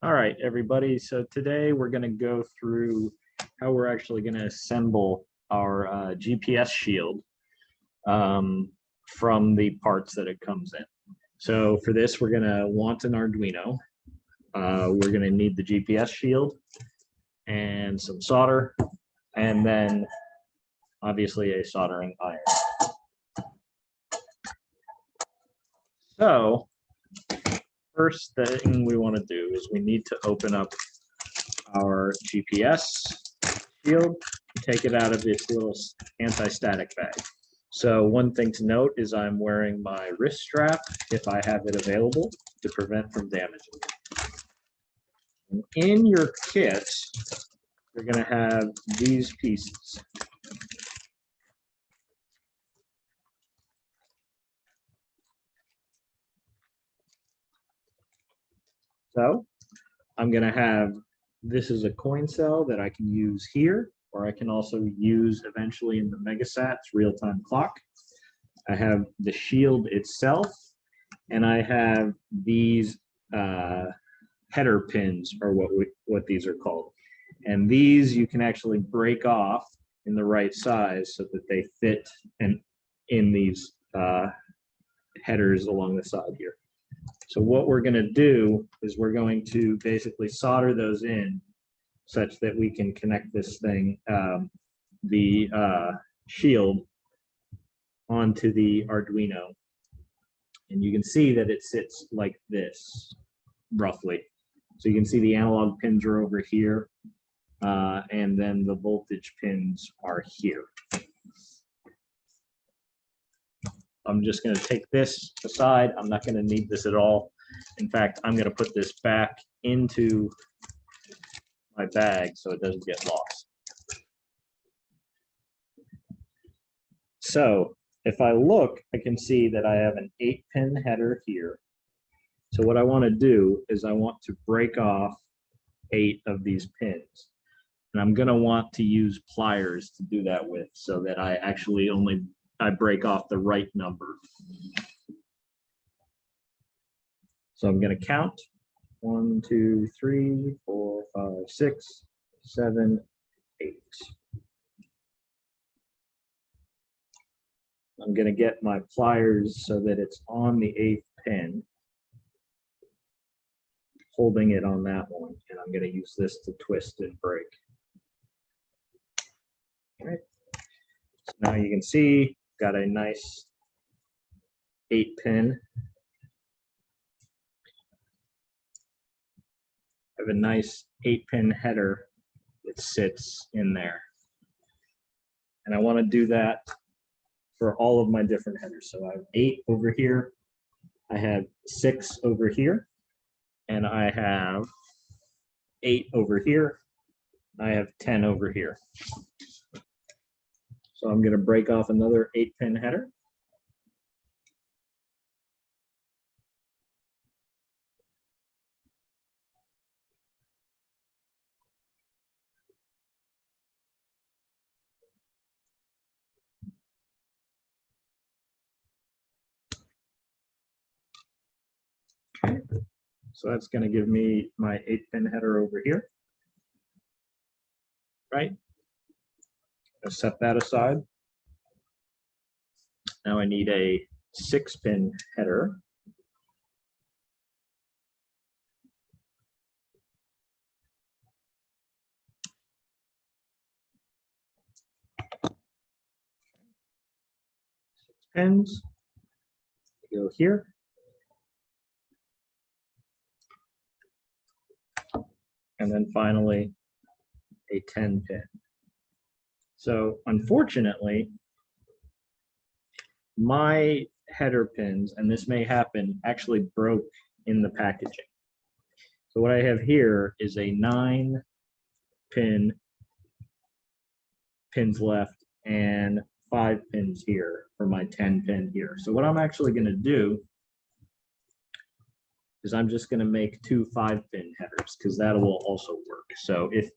All right, everybody. So today we're going to go through how we're actually going to assemble our GPS shield from the parts that it comes in. So for this, we're going to want an Arduino. We're going to need the GPS shield and some solder, and then obviously a soldering iron. So first thing we want to do is we need to open up our GPS shield, take it out of this little anti-static bag. So one thing to note is I'm wearing my wrist strap if I have it available to prevent from damaging. And in your kit, you're going to have these pieces. So I'm going to have, this is a coin cell that I can use here, or I can also use eventually in the Megasat's real-time clock. I have the shield itself, and I have these header pins, or what these are called. And these you can actually break off in the right size so that they fit in these headers along the side here. So what we're going to do is we're going to basically solder those in such that we can connect this thing, the shield, onto the Arduino. And you can see that it sits like this, roughly. So you can see the analog pins are over here, and then the voltage pins are here. I'm just going to take this aside. I'm not going to need this at all. In fact, I'm going to put this back into my bag so it doesn't get lost. So if I look, I can see that I have an 8-pin header here. So what I want to do is I want to break off 8 of these pins. And I'm going to want to use pliers to do that with, so that I actually I break off the right number. So I'm going to count 1, 2, 3, 4, 5, 6, 7, 8. I'm going to get my pliers so that it's on the 8th pin, holding it on that one, and I'm going to use this to twist and break. All right. So now you can see got a nice 8-pin. I have a nice 8-pin header that sits in there. And I want to do that for all of my different headers. So I have 8 over here, I have 6 over here, and I have 8 over here, I have 10 over here. So I'm going to break off another 8-pin header. Okay. So that's going to give me my 8-pin header over here. Right? I'll set that aside. Now I need a 6-pin header. Pins go here. And then finally a 10-pin. So unfortunately, my header pins, and this may happen, actually broke in the packaging. So what I have here is a 9-pin pins left and 5 pins here for my 10-pin here. So what I'm actually going to do is I'm just going to make 2 5-pin headers, because that will also work. So if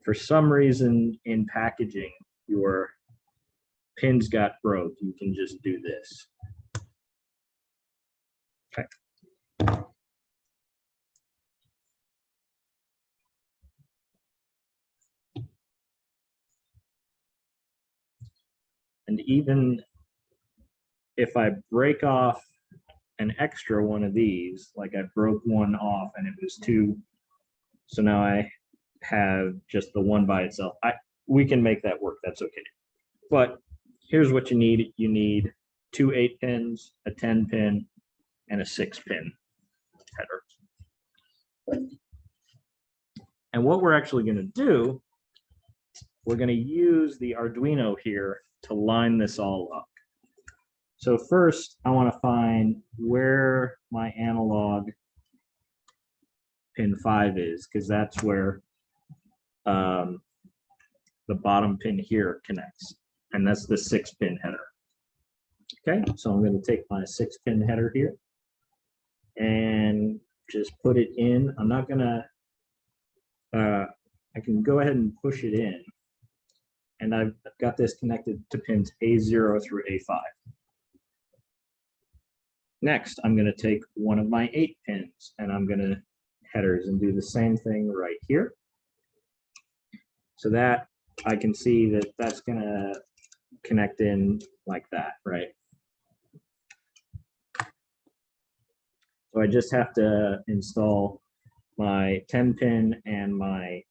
for some reason in packaging your pins got broke, you can just do this. Okay. And even if I break off an extra one of these, like I broke one off and it was two, so now I have just the one by itself. We can make that work, that's okay. But here's what you need. You need 2 8-pins, a 10-pin, and a 6-pin header. And what we're actually going to do, we're going to use the Arduino here to line this all up. So first, I want to find where my analog pin 5 is, because that's where the bottom pin here connects, and that's the 6-pin header. Okay, so I'm going to take my 6-pin header here and just put it in. I'm not going to, I can go ahead and push it in, and I've got this connected to pins A0 through A5. Next, I'm going to take one of my 8 pins and I'm going to headers and do the same thing right here. So that I can see that that's going to connect in like that, right? So I just have to install my 10-pin and my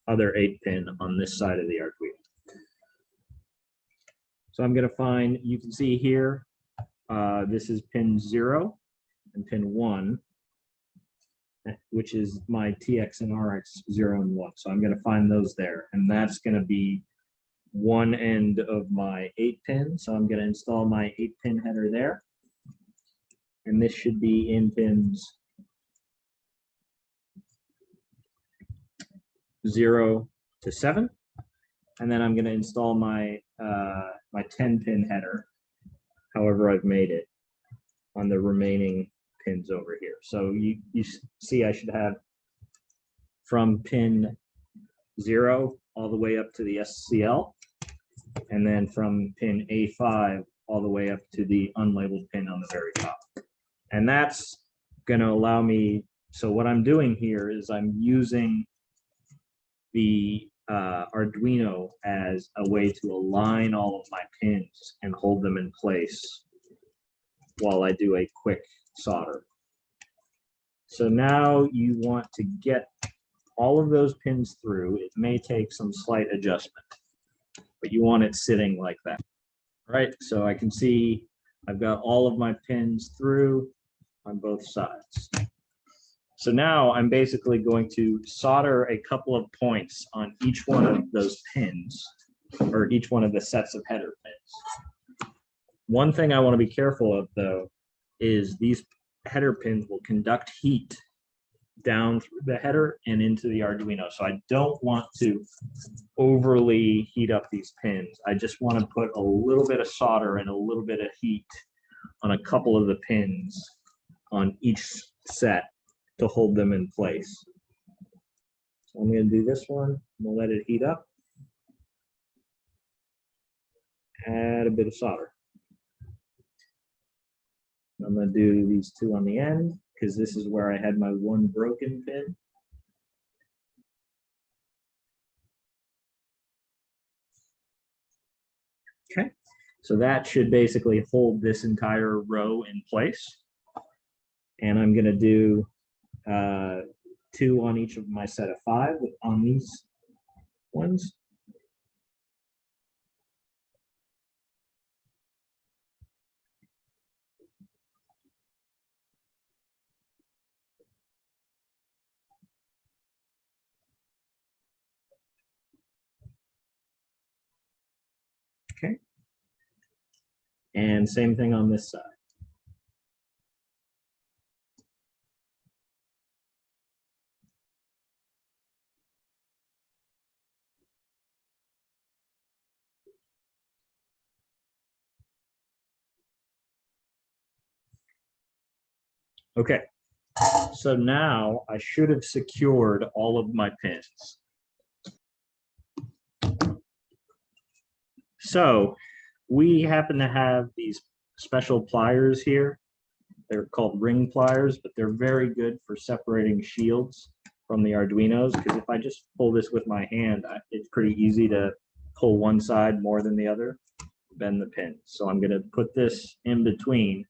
other 8-pin on this side of the Arduino. So I'm going to find, you can see here, this is pin 0 and pin 1, which is my TX and RX 0 and 1. So I'm going to find those there, and that's going to be one end of my 8-pin. So I'm going to install my 8-pin header there, and this should be in pins 0 to 7, and then I'm going to install my my 10-pin header, however I've made it, on the remaining pins over here. So you see I should have from pin 0 all the way up to the SCL, and then from pin A5 all the way up to the unlabeled pin on the very top. And that's going to allow me, so what I'm doing here is I'm using the Arduino as a way to align all of my pins and hold them in place while I do a quick solder. So now you want to get all of those pins through. It may take some slight adjustment, but you want it sitting like that. All right, so I can see I've got all of my pins through on both sides. So now I'm basically going to solder a couple of points on each one of those pins, or each one of the sets of header pins. One thing I want to be careful of, though, is these header pins will conduct heat down through the header and into the Arduino. So I don't want to overly heat up these pins. I just want to put a little bit of solder and a little bit of heat on a couple of the pins on each set to hold them in place. So I'm going to do this one. I'm going to let it heat up. Add a bit of solder. I'm going to do these 2 on the end, because this is where I had my one broken pin. Okay, so that should basically hold this entire row in place. And I'm going to do 2 on each of my set of 5 on these ones. Okay. And same thing on this side. Okay, so now I should have secured all of my pins. So we happen to have these special pliers here. They're called ring pliers, but they're very good for separating shields from the Arduinos, because if I just pull this with my hand, it's pretty easy to pull one side more than the other, bend the pin. So I'm going to put this in between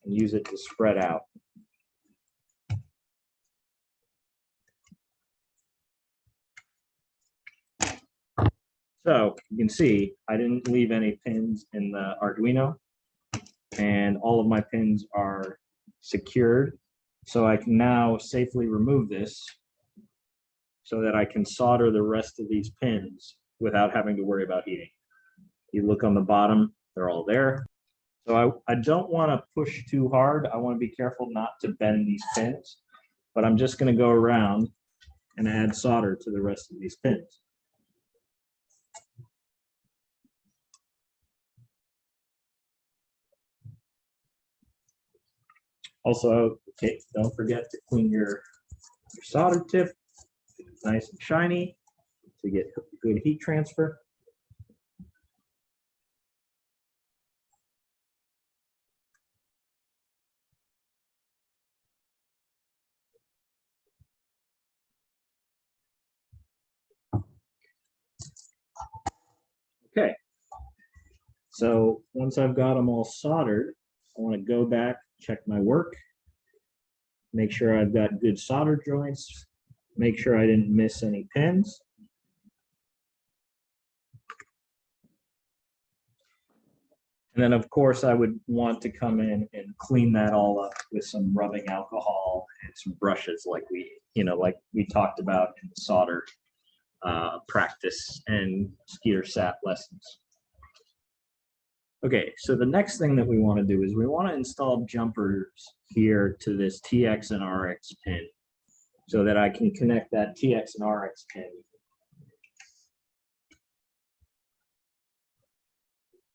and use it to spread out. So you can see I didn't leave any pins in the Arduino, and all of my pins are secured. So I can now safely remove this so that I can solder the rest of these pins without having to worry about heating. You look on the bottom, they're all there. So I don't want to push too hard. I want to be careful not to bend these pins, but I'm just going to go around and add solder to the rest of these pins. Also, okay, don't forget to clean your solder tip. It's nice and shiny to get good heat transfer. Okay, so once I've got them all soldered, I want to go back, check my work, make sure I've got good solder joints, make sure I didn't miss any pins. And then of course I would want to come in and clean that all up with some rubbing alcohol and some brushes like we talked about in the solder practice and Skeeter SAT lessons. Okay, so the next thing that we want to do is we want to install jumpers here to this TX and RX pin so that I can connect that TX and RX pin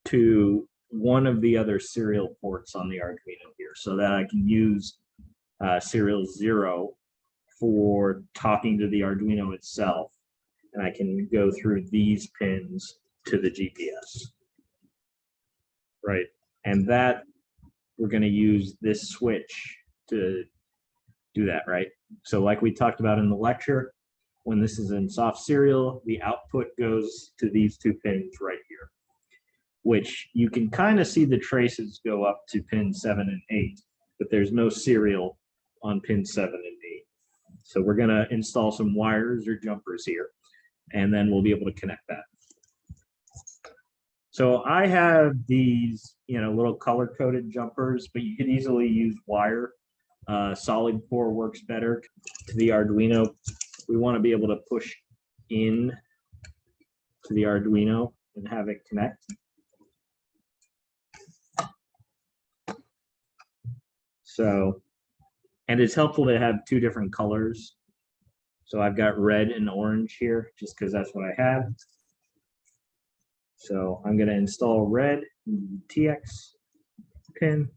to one of the other serial ports on the Arduino here so that I can use serial 0 for talking to the Arduino itself, and I can go through these pins to the GPS. Right, and that we're going to use this switch to do that, right? So like we talked about in the lecture, when this is in soft serial, the output goes to these two pins right here, which you can kind of see the traces go up to pin 7 and 8, but there's no serial on pin 7 and 8. So we're going to install some wires or jumpers here, and then we'll be able to connect that. So I have these, little color-coded jumpers, but you can easily use wire. Solid core works better. To the Arduino, we want to be able to push in to the Arduino and have it connect. So, and it's helpful to have two different colors. So I've got red and orange here, just because that's what I have. So I'm going to install red TX pin.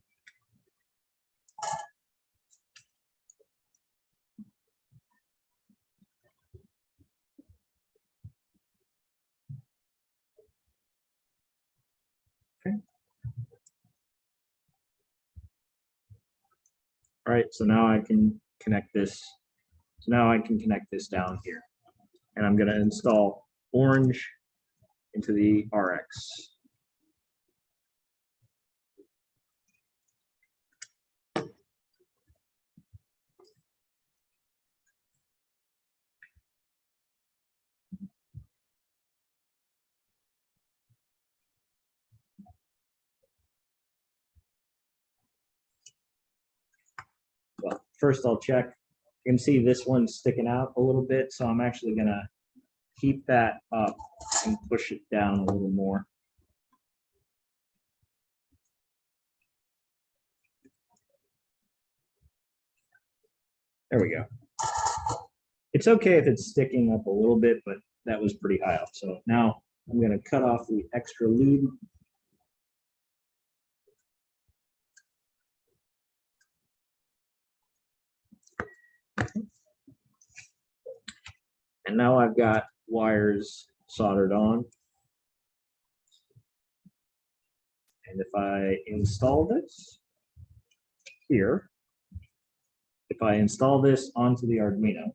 Okay. All right, so now I can connect this. So now I can connect this down here. And I'm going to install orange into the RX. Well, first I'll check. You can see this one's sticking out a little bit, so I'm actually going to keep that up and push it down a little more. There we go. It's okay if it's sticking up a little bit, but that was pretty high up. So now I'm going to cut off the extra lead. And now I've got wires soldered on. And if I install this here, if I install this onto the Arduino,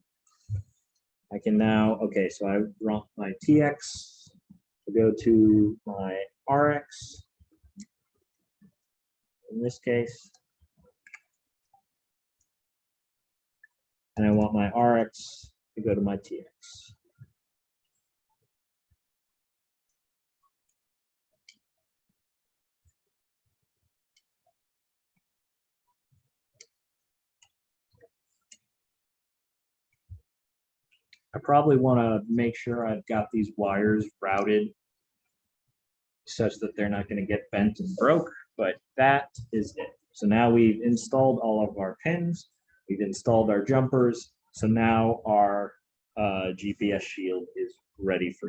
I can now, okay, so I run my TX Go to my RX, in this case, and I want my RX to go to my TX. I probably want to make sure I've got these wires routed such that they're not going to get bent and broke, but that is it. So now we've installed all of our pins, we've installed our jumpers, so now our GPS shield is ready for